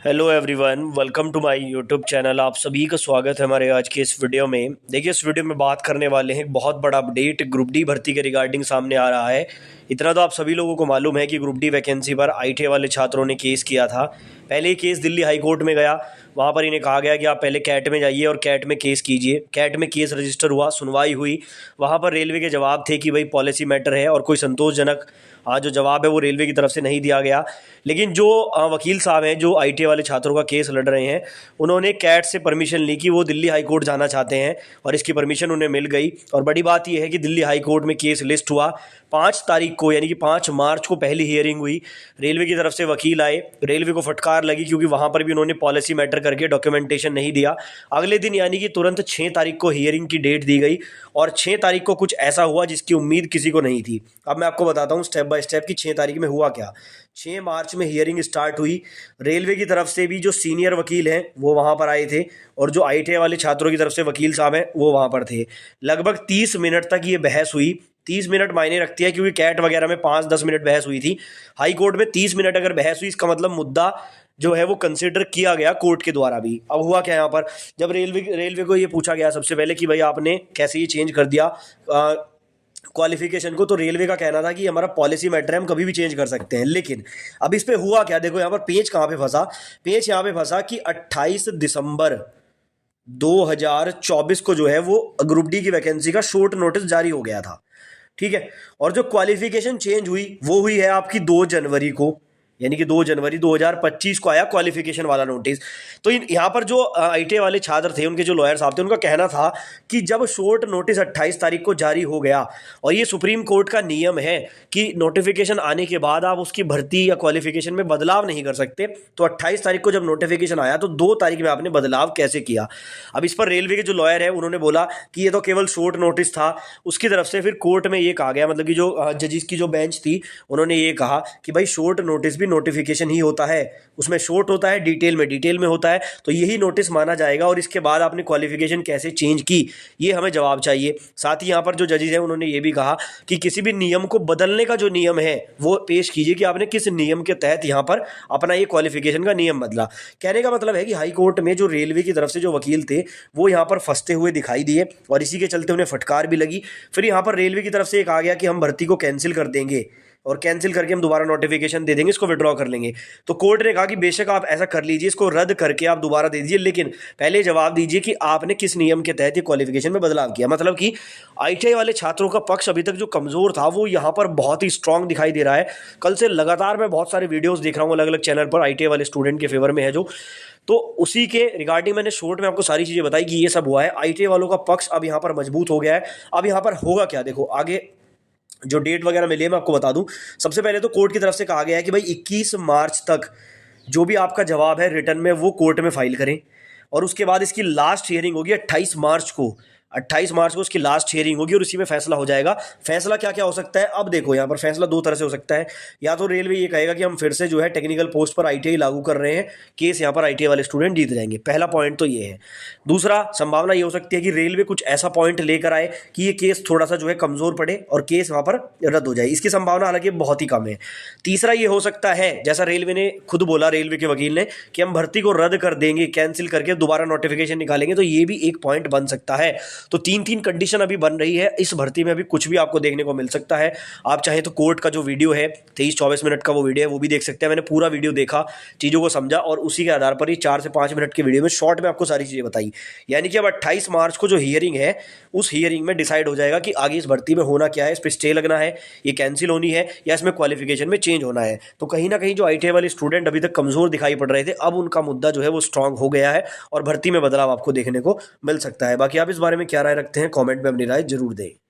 Hello everyone, welcome to my YouTube channel. आप सभी का स्वागत है हमारे आज के इस वीडियो में। देखिए, इस वीडियो में बात करने वाले हैं एक बहुत बड़ा अपडेट ग्रुप डी भर्ती के रिगार्डिंग सामने आ रहा है। इतना तो आप सभी लोगों को मालूम है कि ग्रुप डी वैकेंसी पर आईटीआई वाले छात्रों ने केस किया था। पहले ये केस दिल्ली हाई कोर्ट में गया, वहाँ पर इन्हें कहा गया कि आप पहले कैट में जाइए और कैट में केस कीजिए। कैट में केस रजिस्टर हुआ, सुनवाई हुई। वहाँ पर रेलवे के जवाब थे कि भाई पॉलिसी मैटर है और कोई संतोषजनक जो जवाब है वो रेलवे की तरफ से नहीं दिया गया। लेकिन जो वकील साहब हैं जो आईटीआई वाले छात्रों का केस लड़ रहे हैं, उन्होंने कैट से परमिशन ली कि वो दिल्ली हाई कोर्ट जाना चाहते हैं और इसकी परमिशन उन्हें मिल गई। और बड़ी बात यह है कि दिल्ली हाई कोर्ट में केस लिस्ट हुआ 5 तारीख को, यानी कि 5 मार्च को पहली हियरिंग हुई। रेलवे की तरफ से वकील आए, रेलवे को फटकार लगी क्योंकि वहाँ पर भी उन्होंने पॉलिसी मैटर करके डॉक्यूमेंटेशन नहीं दिया। अगले दिन यानी कि तुरंत 6 तारीख को हियरिंग की डेट दी गई और 6 तारीख को कुछ ऐसा हुआ जिसकी उम्मीद किसी को नहीं थी। अब मैं आपको बताता हूँ स्टेप बाय स्टेप कि 6 तारीख में हुआ क्या। 6 मार्च में हियरिंग स्टार्ट हुई। रेलवे की तरफ से भी जो सीनियर वकील हैं वो वहाँ पर आए थे और जो आईटीआई वाले छात्रों की तरफ से वकील साहब हैं वो वहाँ पर थे। लगभग 30 मिनट तक ये बहस हुई। 30 मिनट मायने रखती है क्योंकि कैट वगैरह में 5-10 मिनट बहस हुई थी। हाई कोर्ट में 30 मिनट अगर बहस हुई, इसका मतलब मुद्दा जो है वो कंसिडर किया गया कोर्ट के द्वारा भी। अब हुआ क्या यहाँ पर, जब रेलवे को ये पूछा गया सबसे पहले कि भाई आपने कैसे ये चेंज कर दिया क्वालिफिकेशन को, तो रेलवे का कहना था कि हमारा पॉलिसी मैटर है, हम कभी भी चेंज कर सकते हैं। लेकिन अब इस पे हुआ क्या, देखो यहाँ पर पेच कहाँ पे फंसा। पेच यहाँ पे फंसा कि 28 दिसंबर 2024 को जो है वो ग्रुप डी की वैकेंसी का शॉर्ट नोटिस जारी हो गया था। ठीक है, और जो क्वालिफिकेशन चेंज हुई वो हुई है आपकी 2 जनवरी को, यानी कि 2 जनवरी 2025 को आया क्वालिफिकेशन वाला नोटिस। तो यहाँ पर जो आईटीआई वाले छात्र थे, उनके जो लॉयर साहब थे, उनका कहना था कि जब शॉर्ट नोटिस 28 तारीख को जारी हो गया और ये सुप्रीम कोर्ट का नियम है कि नोटिफिकेशन आने के बाद आप उसकी भर्ती या क्वालिफिकेशन में बदलाव नहीं कर सकते, तो 28 तारीख को जब नोटिफिकेशन आया तो 2 तारीख में आपने बदलाव कैसे किया। अब इस पर रेलवे के जो लॉयर है उन्होंने बोला कि ये तो केवल शॉर्ट नोटिस था। उसकी तरफ से फिर कोर्ट में ये कहा गया, मतलब कि जो जजिस की जो बेंच थी उन्होंने ये कहा कि भाई शॉर्ट नोटिस भी नोटिफिकेशन ही होता है, उसमें शॉर्ट होता है, डिटेल में होता है, तो यही नोटिस माना जाएगा और इसके बाद आपने क्वालिफिकेशन कैसे चेंज की ये हमें जवाब चाहिए। साथ ही यहाँ पर जो जजेस हैं उन्होंने ये भी कहा कि किसी भी नियम को बदलने का जो नियम है वो पेश कीजिए कि आपने किस नियम के तहत यहाँ पर अपना ये क्वालिफिकेशन का नियम बदला। कहने का मतलब है कि हाई कोर्ट में जो रेलवे की तरफ से जो वकील थे वो यहाँ पर फंसते हुए दिखाई दिए और इसी के चलते उन्हें फटकार भी लगी। फिर यहाँ पर रेलवे की तरफ से एक आ गया कि हम भर्ती को कैंसिल कर देंगे और कैंसिल करके हम दोबारा नोटिफिकेशन दे देंगे, इसको विड्रॉ कर लेंगे। तो कोर्ट ने कहा कि बेशक आप ऐसा कर लीजिए, इसको रद्द करके आप दोबारा दे दीजिए, लेकिन पहले जवाब दीजिए कि आपने किस नियम के तहत ये क्वालिफिकेशन में बदलाव किया। मतलब कि आईटीआई वाले छात्रों का पक्ष अभी तक जो कमजोर था वो यहाँ पर बहुत ही स्ट्रांग दिखाई दे रहा है। कल से लगातार मैं बहुत सारे वीडियोस देख रहा हूँ अलग अलग चैनल पर, आईटीआई वाले स्टूडेंट के फेवर में है जो, तो उसी के रिगार्डिंग मैंने शॉर्ट में आपको सारी चीजें बताई कि ये सब हुआ है। आईटीआई वालों का पक्ष अब यहाँ पर मजबूत हो गया है। अब यहाँ पर होगा क्या, देखो आगे जो डेट वगैरह मिली है मैं आपको बता दूं। सबसे पहले तो कोर्ट की तरफ से कहा गया है कि भाई 21 मार्च तक जो भी आपका जवाब है रिटर्न में वो कोर्ट में फाइल करें और उसके बाद इसकी लास्ट हियरिंग होगी 28 मार्च को। 28 मार्च को उसकी लास्ट हियरिंग होगी और उसी में फैसला हो जाएगा। फैसला क्या क्या हो सकता है, अब देखो यहाँ पर फैसला 2 तरह से हो सकता है। या तो रेलवे ये कहेगा कि हम फिर से जो है टेक्निकल पोस्ट पर आईटीआई लागू कर रहे हैं, केस यहाँ पर आईटीआई वाले स्टूडेंट जीत जाएंगे। पहला पॉइंट तो ये है। दूसरा संभावना ये हो सकती है कि रेलवे कुछ ऐसा पॉइंट लेकर आए कि ये केस थोड़ा सा जो है कमजोर पड़े और केस वहाँ पर रद्द हो जाए। इसकी संभावना हालांकि बहुत ही कम है। तीसरा ये हो सकता है, जैसा रेलवे ने खुद बोला, रेलवे के वकील ने, कि हम भर्ती को रद्द कर देंगे, कैंसिल करके दोबारा नोटिफिकेशन निकालेंगे, तो ये भी एक पॉइंट बन सकता है। तो 3 कंडीशन अभी बन रही है इस भर्ती में, अभी कुछ भी आपको देखने को मिल सकता है। आप चाहे तो कोर्ट का जो वीडियो है 23-24 मिनट का वो वीडियो है वो भी देख सकते हैं। मैंने पूरा वीडियो देखा, चीज़ों को समझा और उसी के आधार पर ही 4 से 5 मिनट के वीडियो में शॉर्ट में आपको सारी चीज़ें बताई। यानी कि अब 28 मार्च को जो हियरिंग है उस हियरिंग में डिसाइड हो जाएगा कि आगे इस भर्ती में होना क्या है, इस पर स्टे लगना है, ये कैंसिल होनी है या इसमें क्वालिफिकेशन में चेंज होना है। तो कहीं ना कहीं जो आईटीआई वाले स्टूडेंट अभी तक कमजोर दिखाई पड़ रहे थे, अब उनका मुद्दा जो है वो स्ट्रांग हो गया है और भर्ती में बदलाव आपको देखने को मिल सकता है। बाकी आप इस बारे में क्या राय रखते हैं, कॉमेंट में अपनी राय जरूर दें।